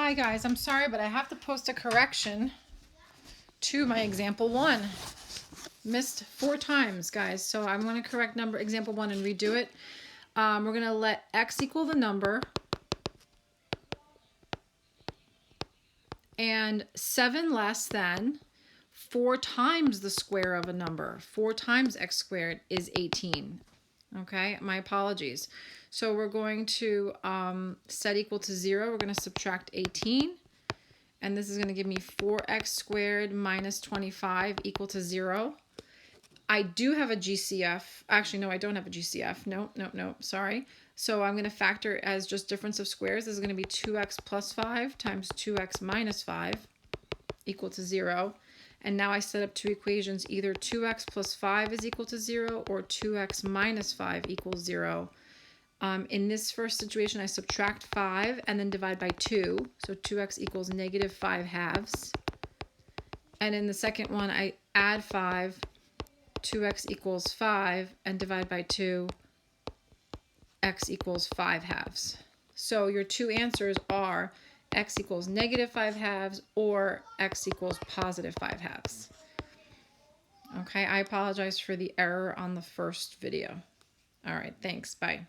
Hi guys, I'm sorry, but I have to post a correction to my example 1. Missed 4 times, guys. So I'm going to correct example 1 and redo it. We're going to let x equal the number and 7 less than 4 times the square of a number. 4 times x squared is 18. Okay, my apologies. So we're going to set equal to 0. We're going to subtract 18. And this is going to give me 4x squared minus 25 equal to 0. I do have a GCF. Actually, no, I don't have a GCF. No, sorry. So I'm going to factor as just difference of squares. This is going to be 2x plus 5 times 2x minus 5 equal to 0. And now I set up two equations. Either 2x plus 5 is equal to 0 or 2x minus 5 equals 0. In this first situation, I subtract 5 and then divide by 2. So 2x equals negative 5 halves. And in the second one, I add 5. 2x equals 5 and divide by 2. X equals 5 halves. So your two answers are x equals negative 5 halves or x equals positive 5 halves. Okay, I apologize for the error on the first video. All right, thanks. Bye.